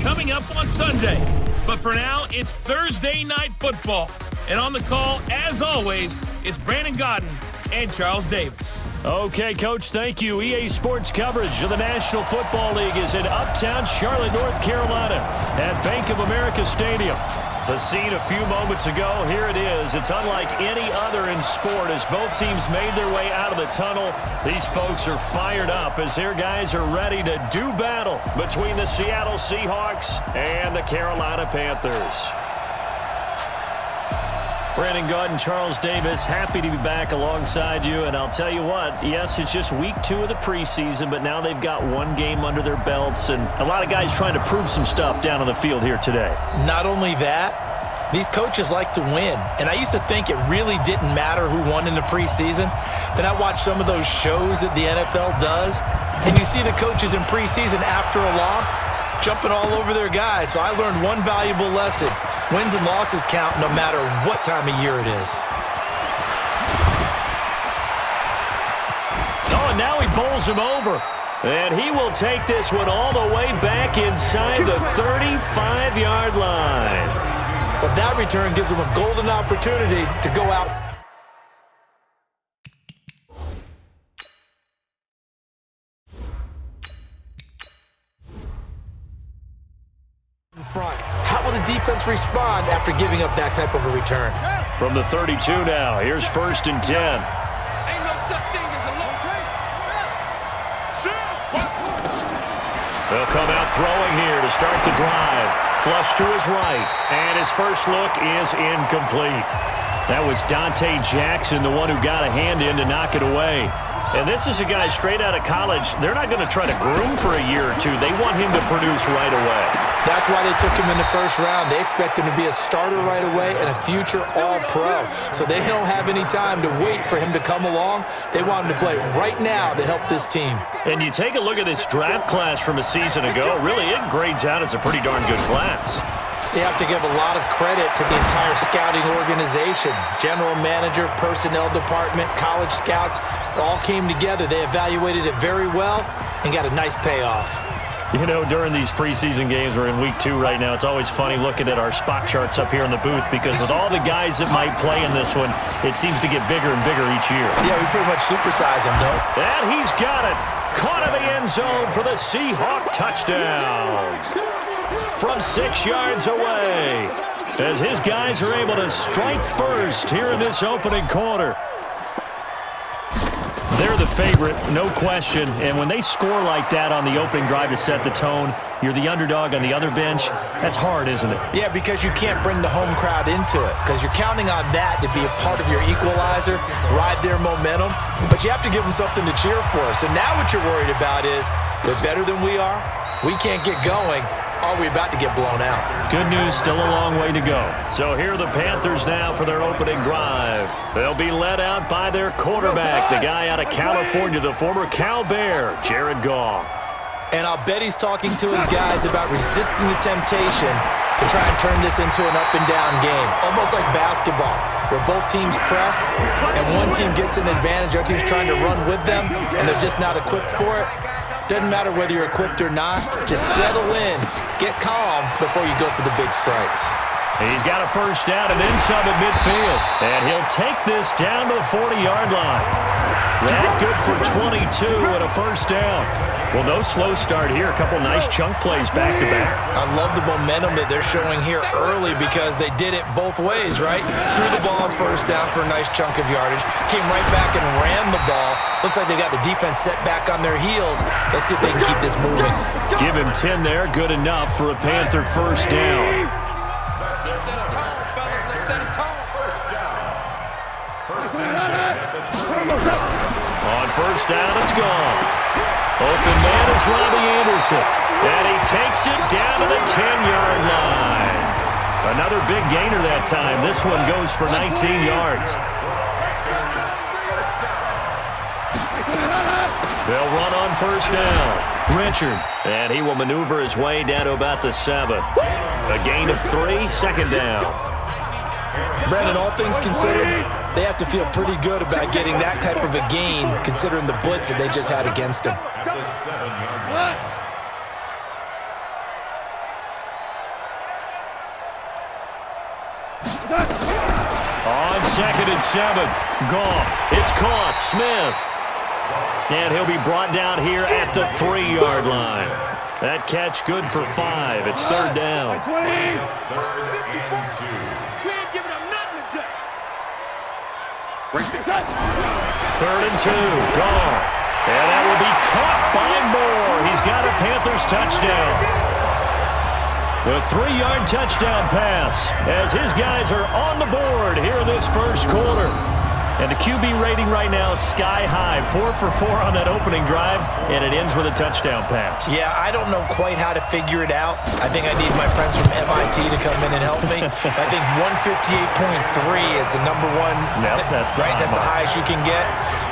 coming up on Sunday. But for now, it's Thursday Night Football. And on the call, as always, it's Brandon Gaudin and Charles Davis. Okay, Coach, thank you. EA Sports coverage of the National Football League is in uptown Charlotte, North Carolina at Bank of America Stadium. The scene a few moments ago, here it is. It's unlike any other in sport as both teams made their way out of the tunnel. These folks are fired up as their guys are ready to do battle between the Seattle Seahawks and the Carolina Panthers. Brandon Gaudin, Charles Davis, happy to be back alongside you. And I'll tell you what, yes, it's just week 2 of the preseason, but now they've got one game under their belts. And a lot of guys trying to prove some stuff down on the field here today. Not only that, these coaches like to win. And I used to think it really didn't matter who won in the preseason. Then I watched some of those shows that the NFL does. And you see the coaches in preseason after a loss jumping all over their guys. So I learned one valuable lesson. Wins and losses count no matter what time of year it is. Oh, and now he bowls him over. And he will take this one all the way back inside the 35-yard line. But that return gives him a golden opportunity to go out front. How will the defense respond after giving up that type of a return? From the 32 now, here's 1st and 10. Ain't no such thing as a long train. They'll come out throwing here to start the drive. Flush to his right, and his first look is incomplete. That was Dante Jackson, the one who got a hand in to knock it away. And this is a guy straight out of college. They're not going to try to groom for a year or two. They want him to produce right away. That's why they took him in the first round. They expect him to be a starter right away and a future All-Pro. So they don't have any time to wait for him to come along. They want him to play right now to help this team. And you take a look at this draft class from a season ago. Really, it grades out as a pretty darn good class. So you have to give a lot of credit to the entire scouting organization. General manager, personnel department, college scouts, it all came together. They evaluated it very well and got a nice payoff. You know, during these preseason games, we're in week 2 right now, it's always funny looking at our spot charts up here in the booth because with all the guys that might play in this one, it seems to get bigger and bigger each year. Yeah, we pretty much supersize them, though. And he's got it. Caught in the end zone for the Seahawk touchdown. From 6 yards away, as his guys are able to strike first here in this opening quarter. They're the favorite, no question, and when they score like that on the opening drive to set the tone, you're the underdog on the other bench, that's hard, isn't it? Yeah, because you can't bring the home crowd into it, because you're counting on that to be a part of your equalizer, ride their momentum, but you have to give them something to cheer for. So now what you're worried about is, they're better than we are, we can't get going, are we about to get blown out? Good news, still a long way to go. So here are the Panthers now for their opening drive. They'll be led out by their quarterback, the guy out of California, the former Cal Bear, Jared Goff. And I'll bet he's talking to his guys about resisting the temptation to try and turn this into an up-and-down game, almost like basketball, where both teams press and one team gets an advantage, the other team's trying to run with them, and they're just not equipped for it. Doesn't matter whether you're equipped or not. Just settle in, get calm before you go for the big strikes. He's got a first down and then some at midfield. And he'll take this down to the 40-yard line. That good for 22 and a first down. Well, no slow start here. A couple nice chunk plays back-to-back. I love the momentum that they're showing here early because they did it both ways, right? Threw the ball on first down for a nice chunk of yardage. Came right back and ran the ball. Looks like they got the defense set back on their heels. Let's see if they can keep this moving. Give him 10 there. Good enough for a Panther first down. Let's set a tone, fellas. Let's set a tone. First down. On first down, it's gone. Open man is Robbie Anderson. And he takes it down to the 10-yard line. Another big gainer that time. This one goes for 19 yards. They'll run on first down. Richard. And he will maneuver his way down to about the 7. A gain of 3, second down. Brandon, all things considered, they have to feel pretty good about getting that type of a gain considering the blitz that they just had against them. On 2nd and 7, Goff. It's caught. Smith. And he'll be brought down here at the 3-yard line. That catch good for 5. It's 3rd down. We ain't giving them nothing today. 3rd and 2, Goff. And that will be caught by Moore. He's got a Panthers touchdown. The 3-yard touchdown pass as his guys are on the board here in this first quarter. And the QB rating right now is sky high. 4 for 4 on that opening drive, and it ends with a touchdown pass. Yeah, I don't know quite how to figure it out. I think I need my friends from MIT to come in and help me. I think 158.3 is the number one. Yep, that's right. That's the highest you can get.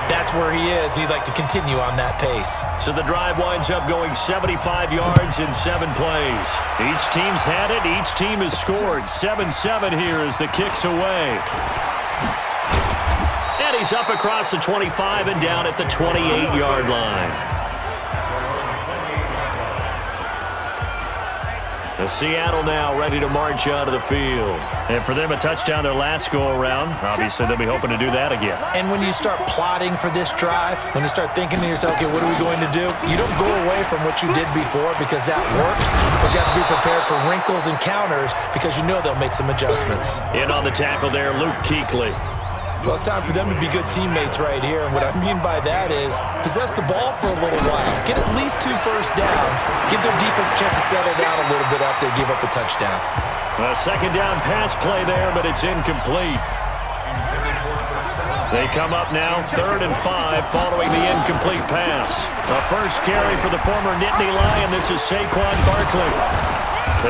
That's where he is. He'd like to continue on that pace. So the drive winds up going 75 yards in 7 plays. Each team's had it. Each team has scored. 7-7 here as the kick's away. And he's up across the 25 and down at the 28-yard line. The Seattle now ready to march out of the field. And for them, a touchdown their last go-around. Obviously, they'll be hoping to do that again. And when you start plotting for this drive, when you start thinking to yourself, okay, what are we going to do? You don't go away from what you did before because that worked, but you have to be prepared for wrinkles and counters because you know they'll make some adjustments. In on the tackle there, Luke Kuechly. Well, it's time for them to be good teammates right here. And what I mean by that is possess the ball for a little while. Get at least 2 first downs. Give their defense a chance to settle down a little bit after they give up a touchdown. A 2nd down pass play there, but it's incomplete. They come up now 3rd and 5 following the incomplete pass. The first carry for the former Nittany Lion. This is Saquon Barkley.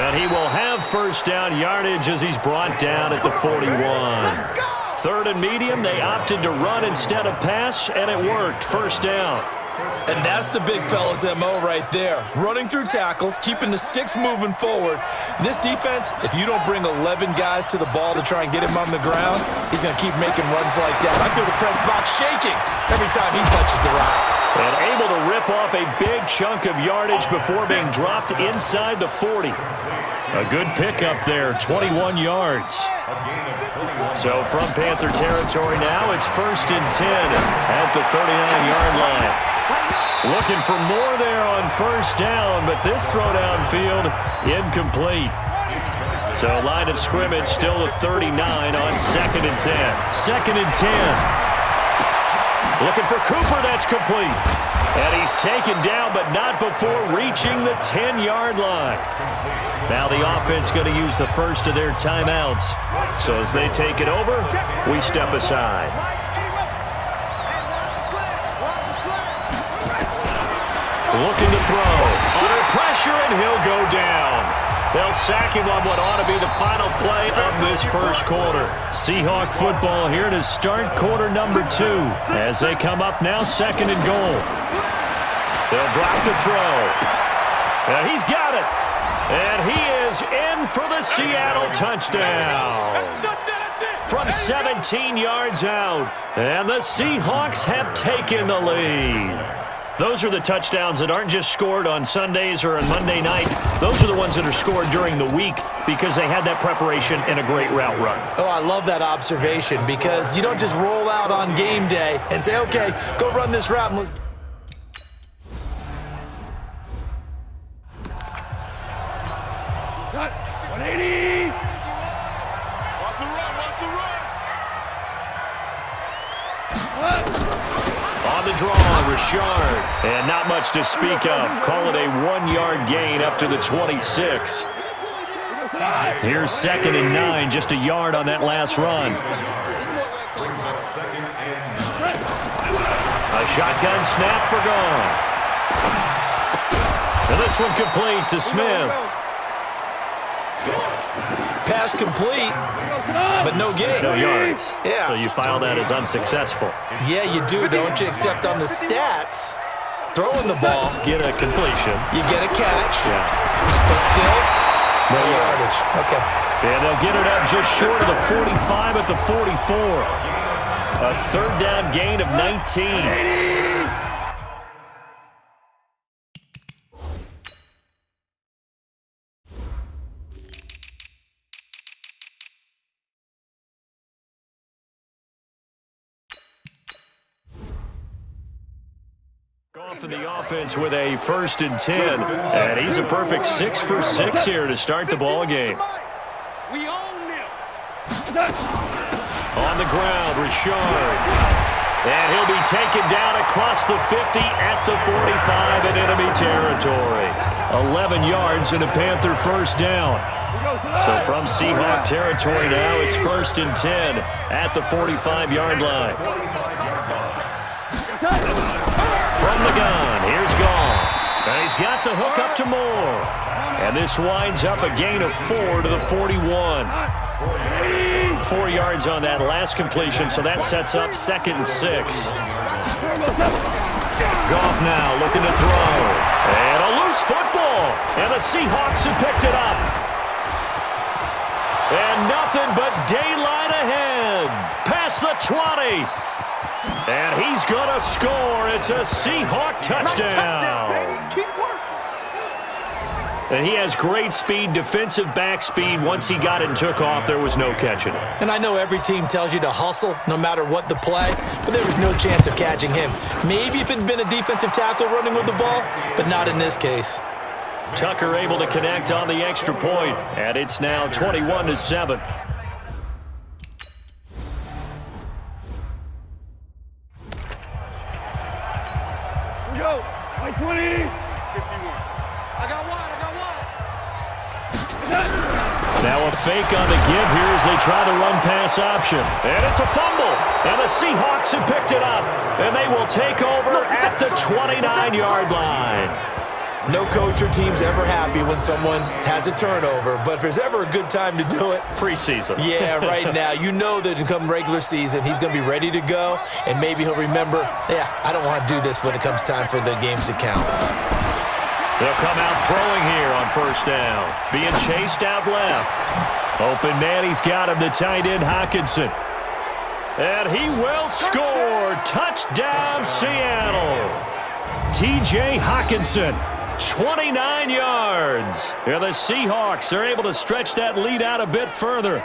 And he will have first down yardage as he's brought down at the 41. 3rd and medium, they opted to run instead of pass, and it worked. First down. And that's the big fella's MO right there. Running through tackles, keeping the sticks moving forward. This defense, if you don't bring 11 guys to the ball to try and get him on the ground, he's going to keep making runs like that. I feel the press box shaking every time he touches the rock. And able to rip off a big chunk of yardage before being dropped inside the 40. A good pickup there, 21 yards. So from Panther territory now, it's 1st and 10 at the 39-yard line. Looking for more there on first down, but this throw downfield incomplete. So line of scrimmage still the 39 on 2nd and 10. 2nd and 10. Looking for Cooper, that's complete. And he's taken down, but not before reaching the 10-yard line. Now the offense going to use the first of their timeouts. So as they take it over, we step aside. Looking to throw. Under pressure, and he'll go down. They'll sack him on what ought to be the final play of this first quarter. Seahawk football here to start quarter number 2 as they come up now 2nd and goal. They'll drop the throw. Now he's got it. And he is in for the Seattle touchdown. From 17 yards out. And the Seahawks have taken the lead. Those are the touchdowns that aren't just scored on Sundays or on Monday night. Those are the ones that are scored during the week because they had that preparation and a great route run. Oh, I love that observation because you don't just roll out on game day and say, okay, go run this route and let's... Cut. 180. Watch the run. Watch the run. On the draw, Richard. And not much to speak of. Call it a 1-yard gain up to the 26. Here's 2nd and 9, just a yard on that last run. A shotgun snap for Goff. And this one complete to Smith. Pass complete, but no gain. No yards. Yeah. So you file that as unsuccessful. Yeah, you do, don't you? Except on the stats, throwing the ball, Get a completion. you get a catch, Yeah. but still, no yardage. Okay. And they'll get it up just short of the 45 at the 44. A 3rd down gain of 19. Goff and the offense with a 1st and 10. And he's a perfect 6 for 6 here to start the ball game. We own them. On the ground, Richard. And he'll be taken down across the 50 at the 45 in enemy territory. 11 yards and a Panther 1st down. So from Seahawk territory now, it's 1st and 10 at the 45-yard line. From the gun, here's Goff. And he's got the hook up to Moore. And this winds up a gain of 4 to the 41. 4 yards on that last completion, so that sets up 2nd and 6. Goff now looking to throw. And a loose football. And the Seahawks have picked it up. And nothing but daylight ahead. Past the 20. And he's going to score. It's a Seahawk touchdown. And he has great speed, defensive back speed. Once he got it and took off, there was no catching it. And I know every team tells you to hustle no matter what the play, but there was no chance of catching him. Maybe if it had been a defensive tackle running with the ball, but not in this case. Tucker able to connect on the extra point, and it's now 21-7. Go. 20. 51. I got one. Now a fake on the give here as they try the run-pass option. And it's a fumble. And the Seahawks have picked it up. And they will take over at the 29-yard line. No coach or team's ever happy when someone has a turnover, but if there's ever a good time to do it, preseason. Yeah, right now. You know that come regular season, he's going to be ready to go, and maybe he'll remember, yeah, I don't want to do this when it comes time for the games to count. They'll come out throwing here on 1st down. Being chased out left. Open man, he's got him, the tight end, Hockenson. And he will score. Touchdown, Seattle. T.J. Hockenson, 29 yards. And the Seahawks are able to stretch that lead out a bit further.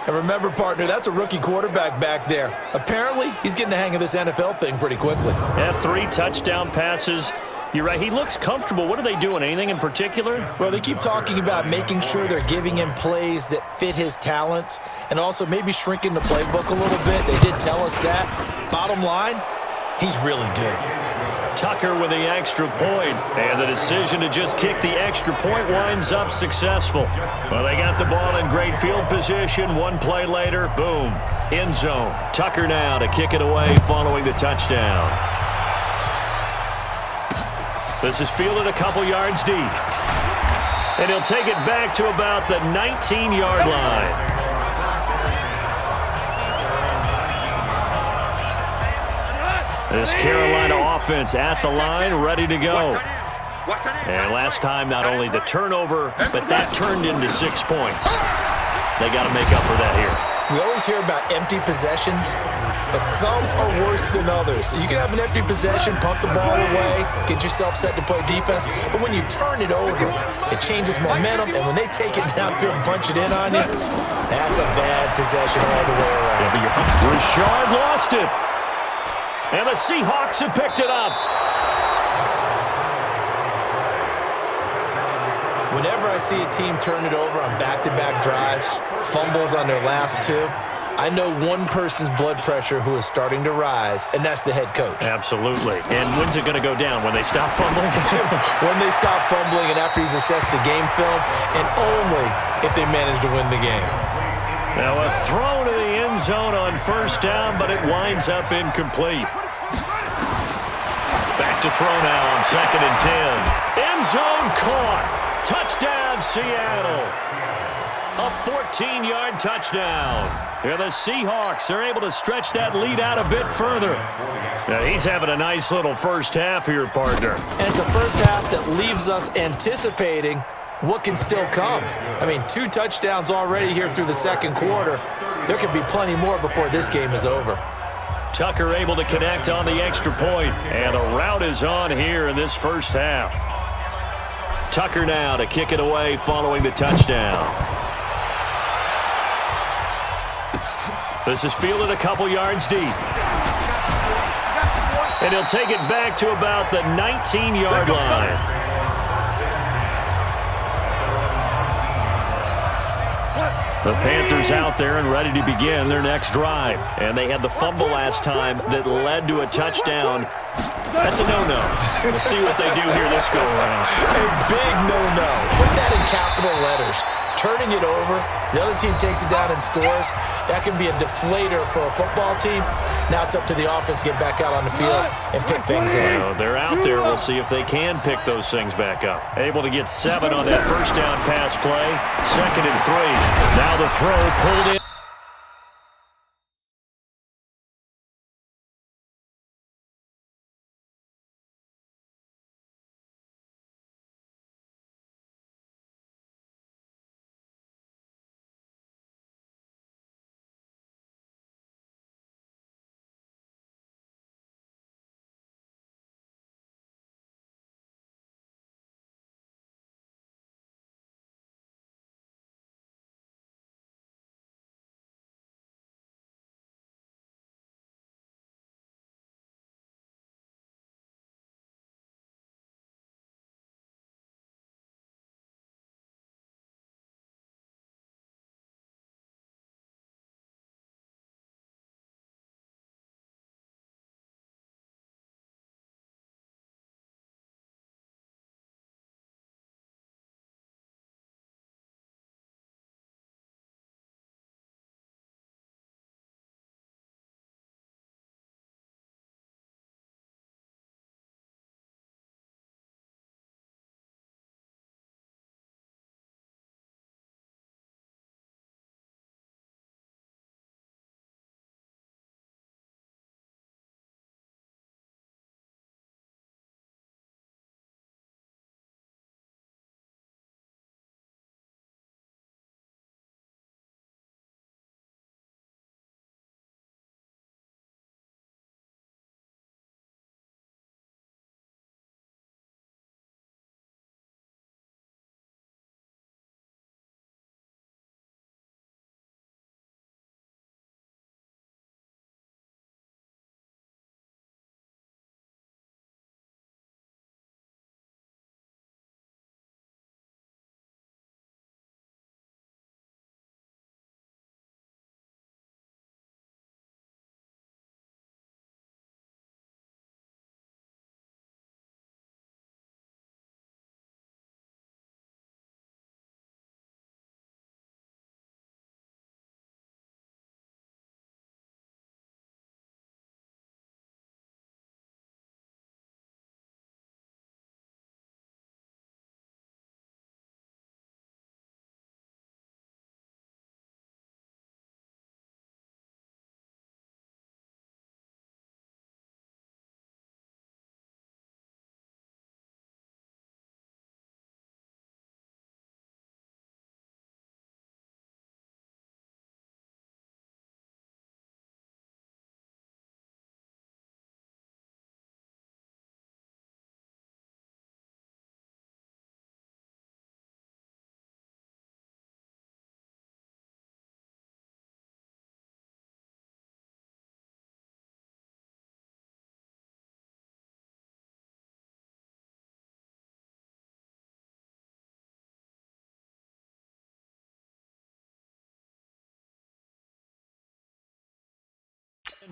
And remember, partner, that's a rookie quarterback back there. Apparently, he's getting the hang of this NFL thing pretty quickly. Yeah, 3 touchdown passes. You're right. He looks comfortable. What are they doing? Anything in particular? Well, they keep talking about making sure they're giving him plays that fit his talents and also maybe shrinking the playbook a little bit. They did tell us that. Bottom line, he's really good. Tucker with the extra point, and the decision to just kick the extra point winds up successful. Well, they got the ball in great field position. 1 play later, boom, end zone. Tucker now to kick it away following the touchdown. This is fielded a couple yards deep. And he'll take it back to about the 19-yard line. This Carolina offense at the line, ready to go. And last time, not only the turnover, but that turned into 6 points. They got to make up for that here. We always hear about empty possessions, but some are worse than others. You can have an empty possession, pump the ball away, get yourself set to play defense, but when you turn it over, it changes momentum, and when they take it downfield and punch it in on you, that's a bad possession all the way around. Richard lost it, and the Seahawks have picked it up. Whenever I see a team turn it over on back-to-back drives, fumbles on their last 2, I know one person's blood pressure who is starting to rise, and that's the head coach. Absolutely. And when's it going to go down? When they stop fumbling? When they stop fumbling and after he's assessed the game film, and only if they manage to win the game. Now a throw to the end zone on 1st down, but it winds up incomplete. Back to throw now on 2nd and 10. End zone caught. Touchdown, Seattle. A 14-yard touchdown. And the Seahawks are able to stretch that lead out a bit further. Now, he's having a nice little first half here, partner. And it's a first half that leaves us anticipating what can still come. I mean, 2 touchdowns already here through the 2nd quarter. There could be plenty more before this game is over. Tucker able to connect on the extra point, and a rout is on here in this first half. Tucker now to kick it away following the touchdown. This is fielded a couple yards deep. And he'll take it back to about the 19-yard line. The Panthers out there and ready to begin their next drive. And they had the fumble last time that led to a touchdown. That's a no-no. We'll see what they do here this go-around. A big no-no. Put that in capital letters. Turning it over, the other team takes it down and scores. That can be a deflator for a football team. Now it's up to the offense to get back out on the field and pick things up. So they're out there. We'll see if they can pick those things back up. Able to get 7 on that first down pass play. 2nd and 3. Now the throw pulled in.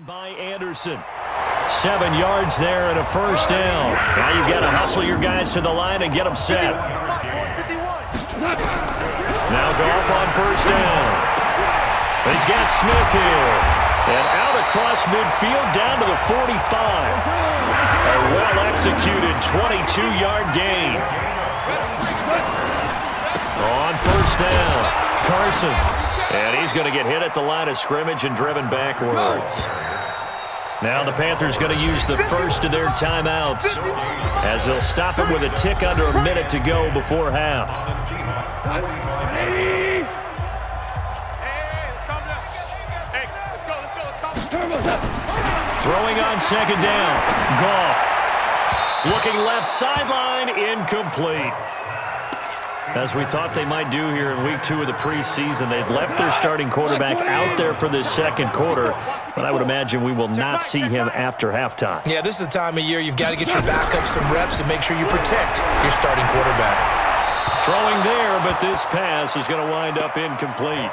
By Anderson. 7 yards there and a first down. Now you've got to hustle your guys to the line and get them set. Now Goff on first down. He's got Smith here. And out across midfield down to the 45. A well-executed 22-yard gain. On first down, Carson. And he's going to get hit at the line of scrimmage and driven backwards. Now the Panthers going to use the first of their timeouts as they'll stop it with a tick under a minute to go before half. Throwing on second down. Goff. Looking left sideline, incomplete. As we thought they might do here in week 2 of the preseason, they'd left their starting quarterback out there for this second quarter, but I would imagine we will not see him after halftime. Yeah, this is the time of year you've got to get your backup some reps and make sure you protect your starting quarterback. Throwing there, but this pass is going to wind up incomplete.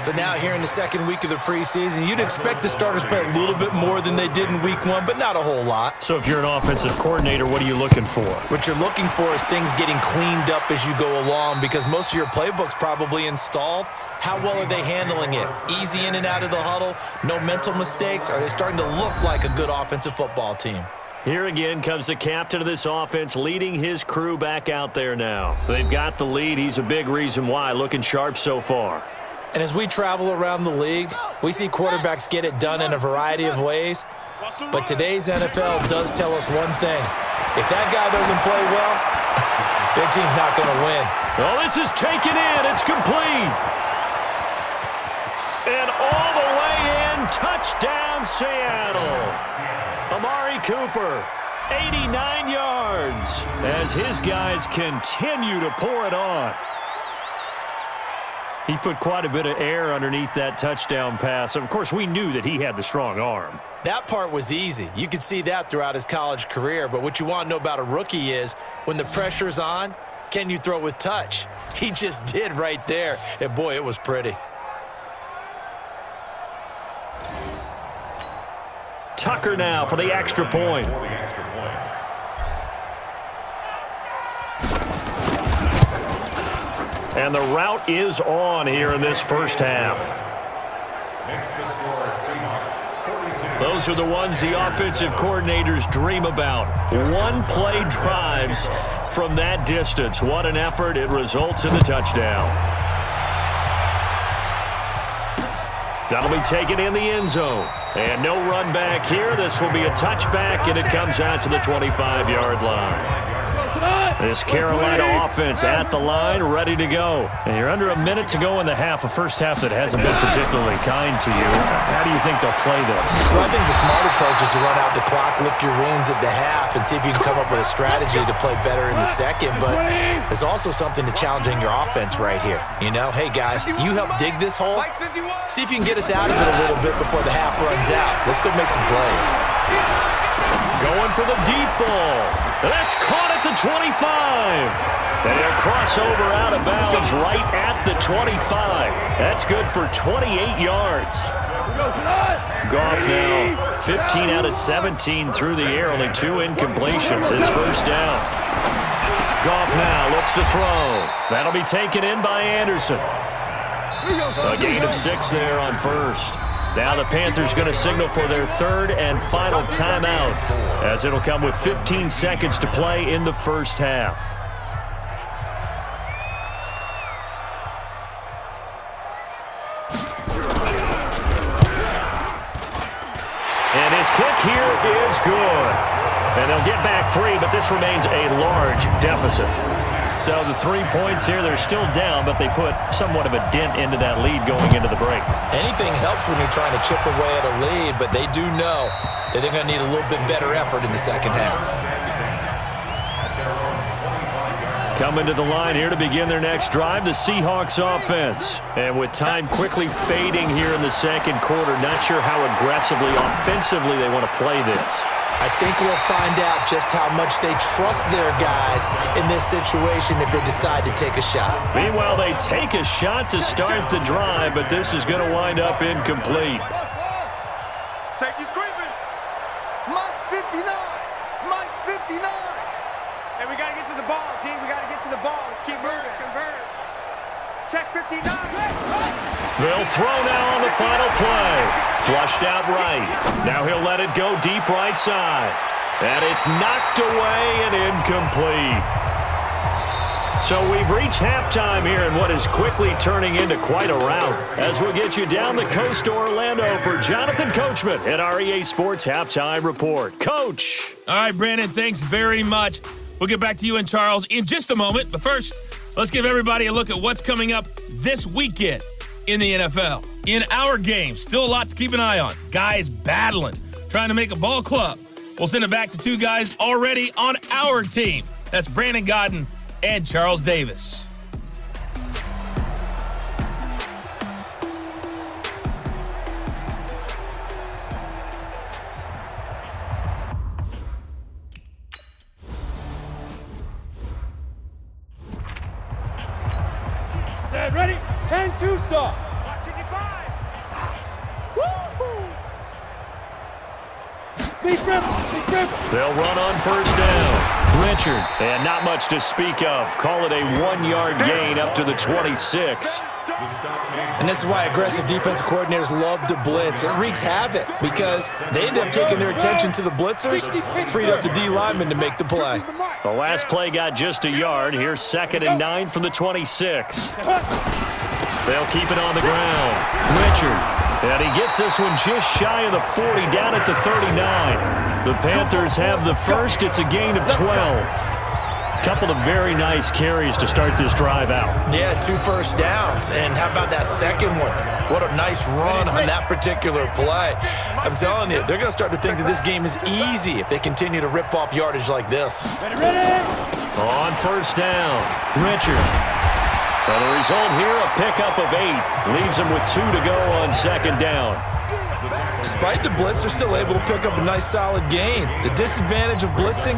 So now here in the second week of the preseason, you'd expect the starters play a little bit more than they did in week 1, but not a whole lot. So if you're an offensive coordinator, what are you looking for? What you're looking for is things getting cleaned up as you go along, because most of your playbook's probably installed. How well are they handling it? Easy in and out of the huddle? No mental mistakes? Are they starting to look like a good offensive football team? Here again comes the captain of this offense leading his crew back out there now. They've got the lead. He's a big reason why. Looking sharp so far. And as we travel around the league, we see quarterbacks get it done in a variety of ways. But today's NFL does tell us one thing. If that guy doesn't play well, their team's not going to win. Well, this is taken in. It's complete. And all the way in, touchdown Seattle. Amari Cooper, 89 yards, as his guys continue to pour it on. He put quite a bit of air underneath that touchdown pass. Of course, we knew that he had the strong arm. That part was easy. You could see that throughout his college career. But what you want to know about a rookie is when the pressure's on, can you throw with touch? He just did right there. And, boy, it was pretty. Tucker now for the extra point. And the route is on here in this first half. Those are the ones the offensive coordinators dream about. One-play drives from that distance. What an effort. It results in the touchdown. That'll be taken in the end zone. And no run back here. This will be a touchback, and it comes out to the 25-yard line. This Carolina offense at the line, ready to go. And you're under a minute to go in the half, a first half that hasn't been particularly kind to you. How do you think they'll play this? Well, I think the smart approach is to run out the clock, lick your wounds at the half, and see if you can come up with a strategy to play better in the second. But there's also something to challenging your offense right here. You know, hey, guys, you help dig this hole. See if you can get us out of it a little bit before the half runs out. Let's go make some plays. Going for the deep ball. That's caught at the 25. And a crossover out of bounds right at the 25. That's good for 28 yards. Goff now 15 out of 17 through the air. Only 2 incompletions. It's first down. Goff now looks to throw. That'll be taken in by Anderson. A gain of 6 there on first. Now the Panthers going to signal for their third and final timeout, as it'll come with 15 seconds to play in the first half. And his kick here is good. And they'll get back 3, but this remains a large deficit. So the 3 points here, they're still down, but they put somewhat of a dent into that lead going into the break. Anything helps when you're trying to chip away at a lead, but they do know that they're going to need a little bit better effort in the second half. Coming to the line here to begin their next drive, the Seahawks offense. And with time quickly fading here in the second quarter, not sure how aggressively, offensively they want to play this. I think we'll find out just how much they trust their guys in this situation if they decide to take a shot. Meanwhile, they take a shot to start the drive, but this is going to wind up incomplete. Safety's creeping. Mike's 59. Mike's 59. Hey, we got to get to the ball, team. We got to get to the ball. Let's keep moving. Convert. Check 59. They'll throw now on the final play. Flushed out right. Now he'll let it go deep right side. And it's knocked away and incomplete. So we've reached halftime here in what is quickly turning into quite a rout. As we'll get you down the coast to Orlando for Jonathan Coachman at our EA Sports Halftime Report. Coach. All right, Brandon, thanks very much. We'll get back to you and Charles in just a moment. But first, let's give everybody a look at what's coming up this weekend in the NFL. In our game, still a lot to keep an eye on. Guys battling, trying to make a ball club. We'll send it back to 2 guys already on our team. That's Brandon Godden and Charles Davis. Set, ready? 10-2 saw. Watching you five. Woo-hoo! Big dribble. They'll run on first down. Richard. And not much to speak of. Call it a 1-yard gain up to the 26. And this is why aggressive defensive coordinators love to blitz. It wreaks havoc because they end up taking their attention to the blitzers, freed up the D lineman to make the play. The last play got just a yard. Here's 2nd and 9 from the 26. They'll keep it on the ground. Richard. And he gets this one just shy of the 40, down at the 39. The Panthers have the first. It's a gain of 12. Couple of very nice carries to start this drive out. Yeah, 2 first downs. And how about that second one? What a nice run on that particular play. I'm telling you, they're going to start to think that this game is easy if they continue to rip off yardage like this. On first down, Richard. Well, the result here, a pickup of 8. Leaves them with 2 to go on 2nd down. Despite the blitz, they're still able to pick up a nice solid gain. The disadvantage of blitzing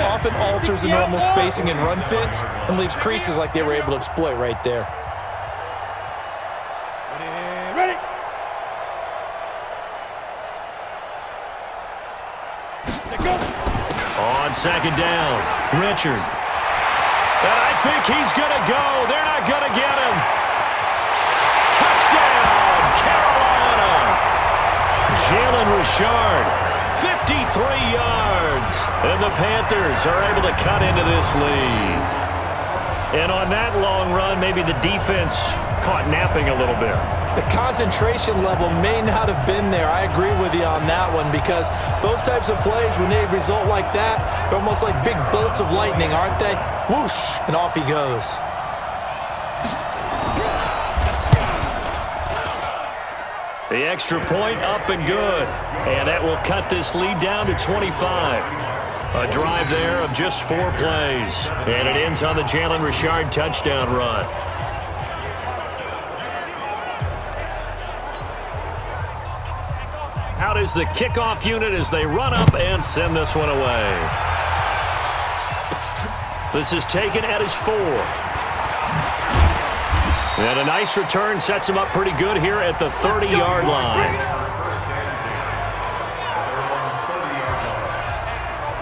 often alters the normal spacing and run fits and leaves creases like they were able to exploit right there. Ready? On 2nd down, Richard. And I think he's going to go. They're not going to get him. Touchdown, Carolina. Jalen Richard, 53 yards. And the Panthers are able to cut into this lead. And on that long run, maybe the defense caught napping a little bit. The concentration level may not have been there. I agree with you on that one because those types of plays, when they result like that, they're almost like big bolts of lightning, aren't they? Whoosh, and off he goes. The extra point up and good. And that will cut this lead down to 25. A drive there of just 4 plays. And it ends on the Jalen Richard touchdown run. Out is the kickoff unit as they run up and send this one away. This is taken at his 4. And a nice return sets him up pretty good here at the 30-yard line.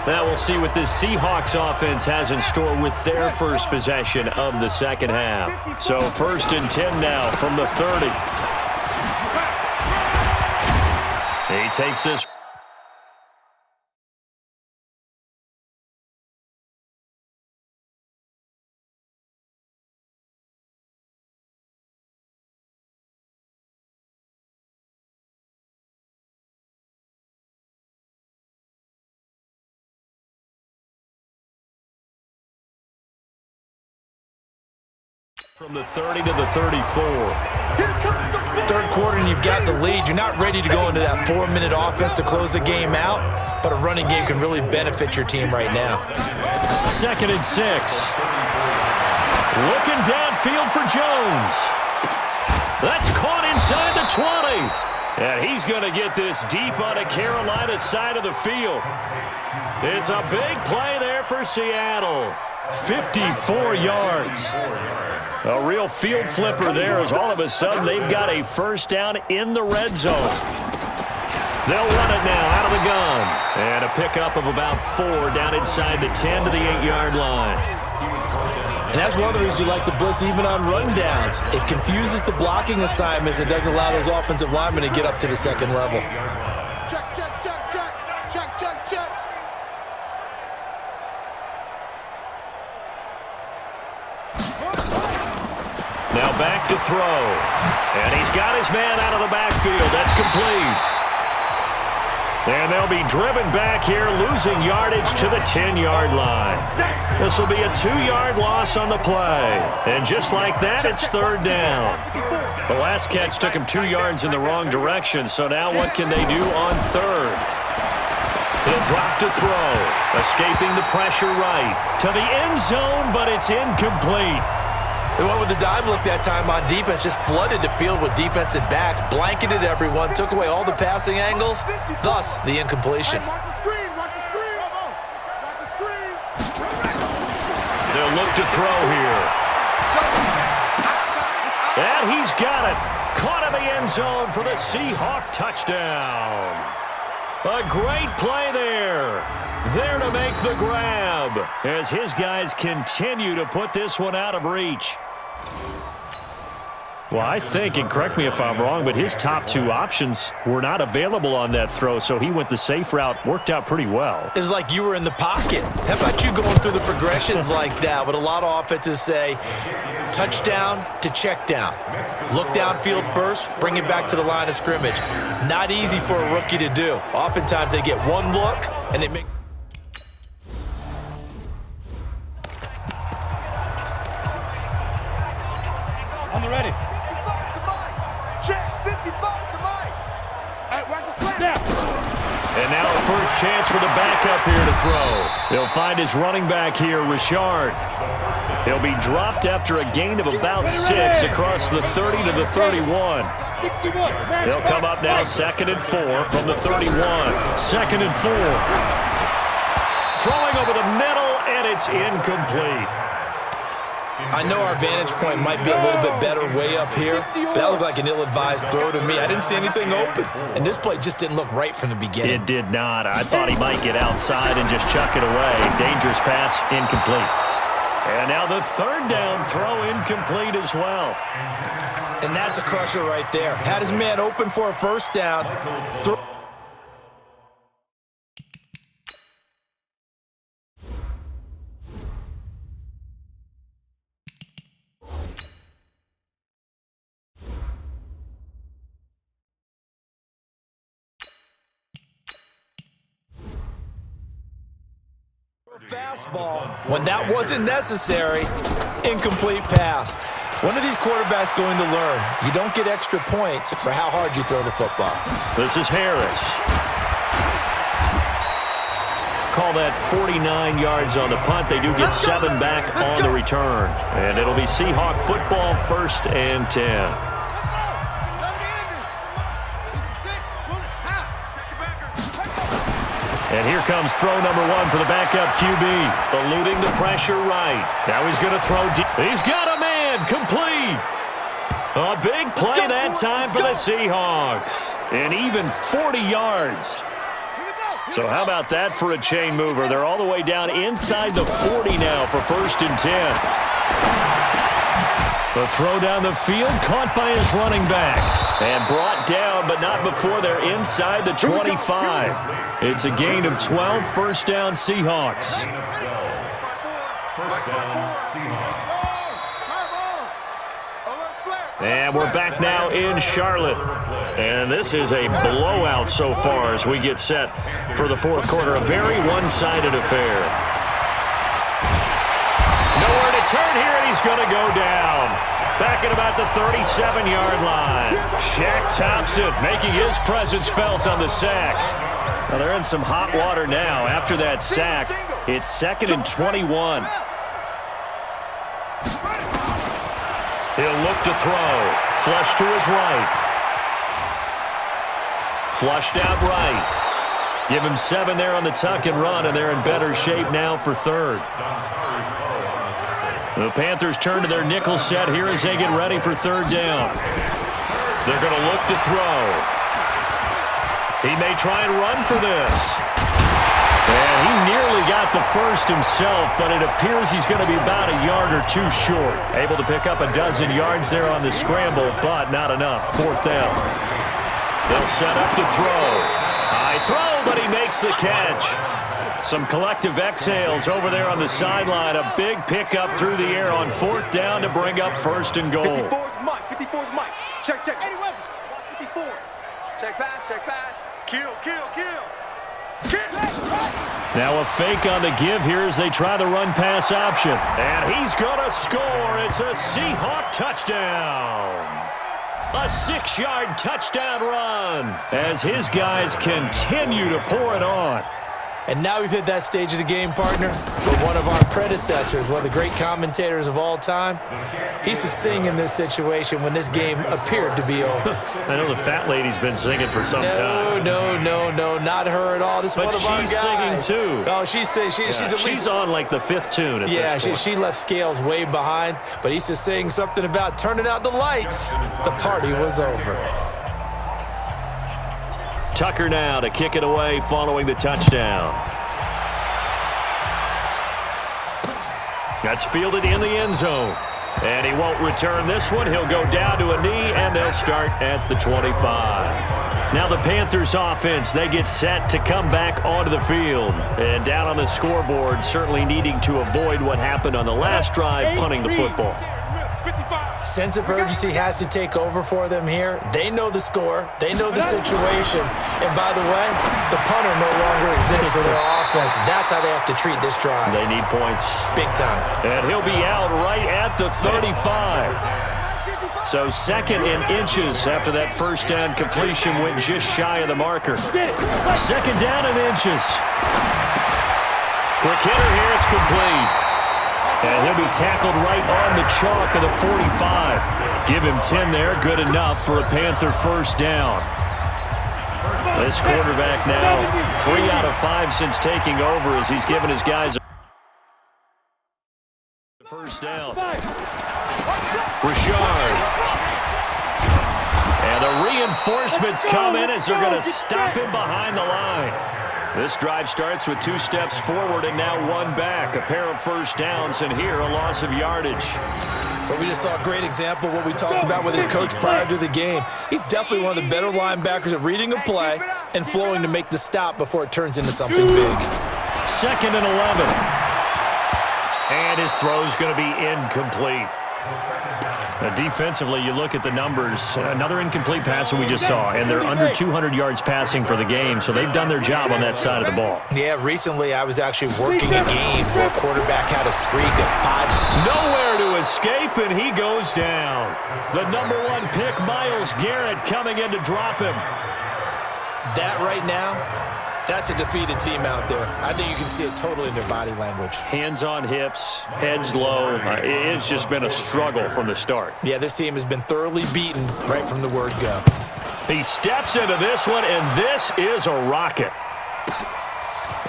Now we'll see what this Seahawks offense has in store with their first possession of the second half. So 1st and 10 now from the 30. He takes this. From the 30 to the 34. Third quarter and you've got the lead. You're not ready to go into that 4-minute offense to close the game out, but a running game can really benefit your team right now. 2nd and 6. Looking downfield for Jones. That's caught inside the 20. And he's going to get this deep on the Carolina side of the field. It's a big play there for Seattle. 54 yards. A real field flipper there as all of a sudden they've got a first down in the red zone. They'll run it now out of the gun. And a pickup of about 4 down inside the 10 to the 8-yard line. And that's one of the reasons you like to blitz even on rundowns. It confuses the blocking assignments. It doesn't allow those offensive linemen to get up to the second level. Check, check, check, check. Check, check, check. Now back to throw. And he's got his man out of the backfield. That's complete. And they'll be driven back here, losing yardage to the 10-yard line. This will be a 2-yard loss on the play. And just like that, it's 3rd down. The last catch took him 2 yards in the wrong direction, so now what can they do on 3rd? He'll drop to throw. Escaping the pressure right. To the end zone, but it's incomplete. They went with the dime look that time on defense, just flooded the field with defensive backs, blanketed everyone, took away all the passing angles, thus the incompletion. Watch the screen, watch the screen. Watch the screen. They'll look to throw here. And he's got it. Caught in the end zone for the Seahawk touchdown. A great play there. There to make the grab as his guys continue to put this one out of reach. Well, I think, and correct me if I'm wrong, but his top two options were not available on that throw, so he went the safe route. Worked out pretty well. It was like you were in the pocket. How about you going through the progressions like that? What a lot of offenses say, touchdown to check down. Look downfield first, bring it back to the line of scrimmage. Not easy for a rookie to do. Oftentimes they get one look, and they make... On the ready. 55 to Mike. Check. 55 to Mike. Hey, watch the slam. And now a first chance for the backup here to throw. He'll find his running back here, Richard. He'll be dropped after a gain of about 6 across the 30 to the 31. He'll come up now 2nd and 4 from the 31. 2nd and 4. Throwing over the middle, and it's incomplete. I know our vantage point might be a little bit better way up here, but that looked like an ill-advised throw to me. I didn't see anything open, and this play just didn't look right from the beginning. It did not. I thought he might get outside and just chuck it away. Dangerous pass, incomplete. And now the 3rd down throw incomplete as well. And that's a crusher right there. Had his man open for a first down. Fastball, when that wasn't necessary, incomplete pass. One of these quarterbacks going to learn, you don't get extra points for how hard you throw the football. This is Harris. Call that 49 yards on the punt. They do get 7 back on the return. And it'll be Seahawk football, 1st and 10. And here comes throw number 1 for the backup QB. Eluding the pressure right. Now he's going to throw deep. He's got a man. Complete. A big play that time for the Seahawks. And even 40 yards. So how about that for a chain mover? They're all the way down inside the 40 now for 1st and 10. The throw down the field, caught by his running back. And brought down, but not before they're inside the 25. It's a gain of 12, 1st down Seahawks. And we're back now in Charlotte. And this is a blowout so far as we get set for the 4th quarter. A very one-sided affair. Nowhere to turn here, and he's going to go down. Back at about the 37-yard line. Shaq Thompson making his presence felt on the sack. Now they're in some hot water now. After that sack, it's 2nd and 21. He'll look to throw. Flush to his right. Flushed out right. Give him 7 there on the tuck and run, and they're in better shape now for 3rd. The Panthers turn to their nickel set here as they get ready for 3rd down. They're going to look to throw. He may try and run for this. And he nearly got the first himself, but it appears he's going to be about a yard or 2 short. Able to pick up a dozen yards there on the scramble, but not enough. 4th down. They'll set up to throw. High throw, but he makes the catch. Some collective exhales over there on the sideline. A big pickup through the air on 4th down to bring up 1st and goal. 54's Mike. 54's Mike. Check, check. 81. 54. Check pass, check pass. Kill, kill, kill. Now a fake on the give here as they try the run-pass option. And he's going to score. It's a Seahawk touchdown. A 6-yard touchdown run as his guys continue to pour it on. And now we've hit that stage of the game, partner, where one of our predecessors, one of the great commentators of all time, he used to sing in this situation when this game appeared to be over. I know the fat lady's been singing for some time. No, not her at all. This is one of our guys. But she's singing, too. Oh, she's at least... She's on, like, the 5th tune at this point. She left Scales way behind, but he used to sing something about turning out the lights. The party was over. Tucker now to kick it away following the touchdown. That's fielded in the end zone. And he won't return this one. He'll go down to a knee, and they'll start at the 25. Now the Panthers offense, they get set to come back onto the field. And down on the scoreboard, certainly needing to avoid what happened on the last drive, punting the football. Sense of urgency has to take over for them here. They know the score. They know the situation. And by the way, the punter no longer exists for their offense. That's how they have to treat this drive. They need points. Big time. And he'll be out right at the 35. So second in inches after that first down completion went just shy of the marker. Second down in inches. Quick hitter here. It's complete. And he'll be tackled right on the chalk of the 45. Give him 10 there. Good enough for a Panther first down. This quarterback now 3 out of 5 since taking over as he's given his guys a first down. Richard. And the reinforcements come in as they're going to stop him behind the line. This drive starts with 2 steps forward and now 1 back. A pair of first downs, and here a loss of yardage. But we just saw a great example of what we talked about with his coach prior to the game. He's definitely one of the better linebackers at reading a play and flowing to make the stop before it turns into something big. Second and 11. And his throw's going to be incomplete. Defensively, you look at the numbers. Another incomplete pass that we just saw, and they're under 200 yards passing for the game, so they've done their job on that side of the ball. Yeah, recently I was actually working a game where a quarterback had a streak of 5. Nowhere to escape, and he goes down. The number 1 pick, Myles Garrett, coming in to drop him. That right now, that's a defeated team out there. I think you can see it totally in their body language. Hands on hips, heads low. It's just been a struggle from the start. Yeah, this team has been thoroughly beaten right from the word go. He steps into this one, and this is a rocket.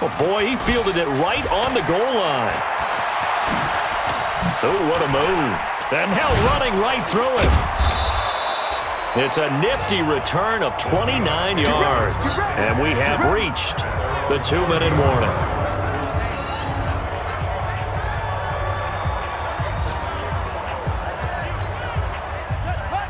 Oh, boy, he fielded it right on the goal line. Oh, what a move. And now running right through him. It's a nifty return of 29 yards. And we have reached the 2-minute warning.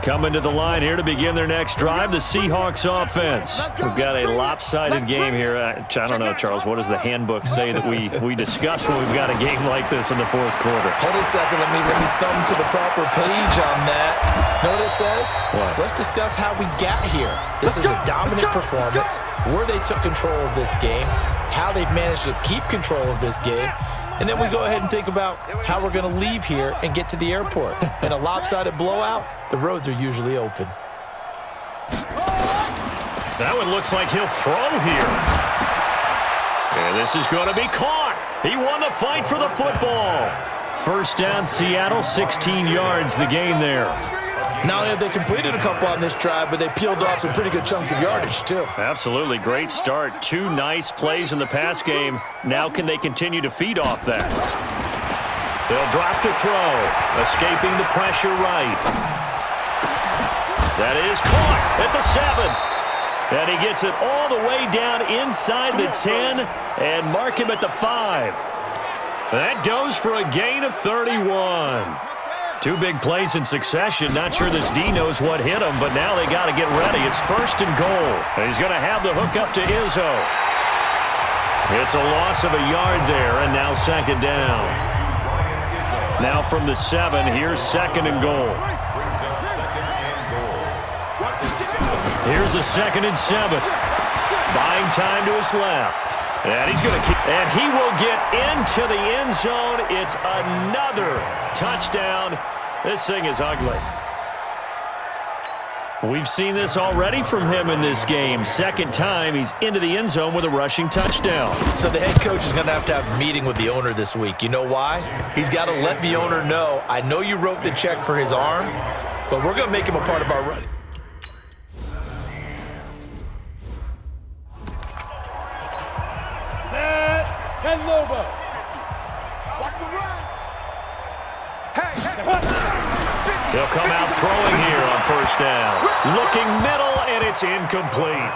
Coming to the line here to begin their next drive, the Seahawks offense. We've got a lopsided game here. I don't know, Charles, what does the handbook say that we discuss when we've got a game like this in the fourth quarter? Hold it a second. Let me thumb to the proper page on that. Know what it says? What? Let's discuss how we got here. This is a dominant performance, where they took control of this game, how they've managed to keep control of this game, and then we go ahead and think about how we're going to leave here and get to the airport. In a lopsided blowout, the roads are usually open. That one looks like he'll throw here. And this is going to be caught. He won the fight for the football. First down, Seattle, 16 yards, the gain there. Not only have they completed a couple on this drive, but they peeled off some pretty good chunks of yardage, too. Absolutely. Great start. 2 nice plays in the pass game. Now can they continue to feed off that? They'll drop to throw. Escaping the pressure right. That is caught at the 7. And he gets it all the way down inside the 10 and mark him at the 5. That goes for a gain of 31. 2 big plays in succession. Not sure this D knows what hit him, but now they got to get ready. It's first and goal. And he's going to have the hook up to Izzo. It's a loss of a yard there, and now second down. Now from the 7, here's second and goal. Here's a 2nd and 7. Buying time to his left. And he's going to keep, and he will get into the end zone. It's another touchdown. This thing is ugly. We've seen this already from him in this game. Second time he's into the end zone with a rushing touchdown. So the head coach is going to have a meeting with the owner this week. You know why? He's got to let the owner know, I know you wrote the check for his arm, but we're going to make him a part of our run. Set and Lobo. Watch the run. Hey. He'll come out throwing here on first down. Looking middle, and it's incomplete.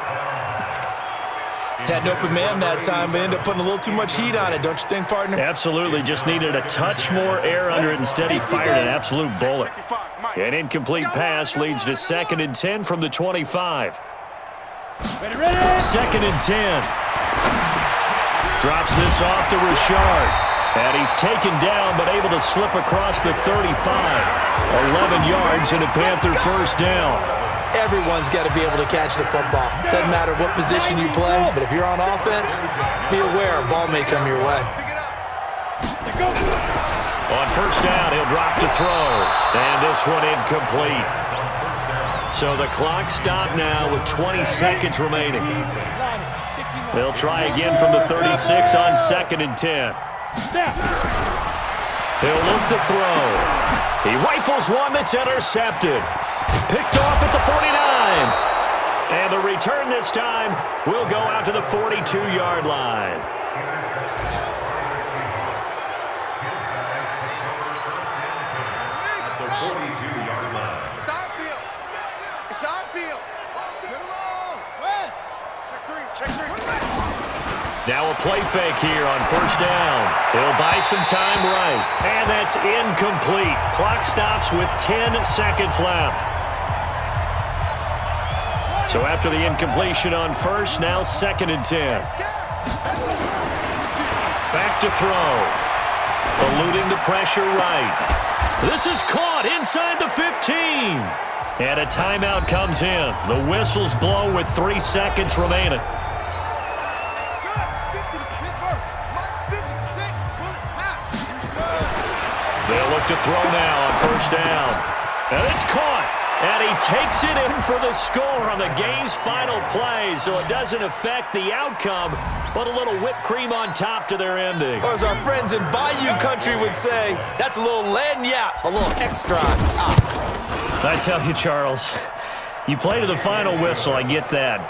Had an open man that time, but ended up putting a little too much heat on it, don't you think, partner? Absolutely. Just needed a touch more air under it. Instead, he fired an absolute bullet. An incomplete pass leads to 2nd and 10 from the 25. Second and 10. Drops this off to Richard. And he's taken down, but able to slip across the 35. 11 yards and a Panther first down. Everyone's got to be able to catch the football. Doesn't matter what position you play, but if you're on offense, be aware a ball may come your way. On first down, he'll drop to throw. And this one incomplete. So the clock stopped now with 20 seconds remaining. They'll try again from the 36 on 2nd and 10. He'll look to throw. He rifles one that's intercepted. Picked off at the 49. And the return this time will go out to the 42-yard line. The 42-yard line. It's our field. It's our field. Get along. West. Check three. Check three. Now a play fake here on first down. He'll buy some time right. And that's incomplete. Clock stops with 10 seconds left. So after the incompletion on first, now 2nd and 10. Back to throw. Eluding the pressure right. This is caught inside the 15. And a timeout comes in. The whistles blow with 3 seconds remaining. They'll look to throw now on first down. And it's caught. And he takes it in for the score on the game's final play, so it doesn't affect the outcome, but a little whipped cream on top to their ending. Or as our friends in Bayou Country would say, that's a little lagniappe, a little extra on top. I tell you, Charles, you play to the final whistle, I get that.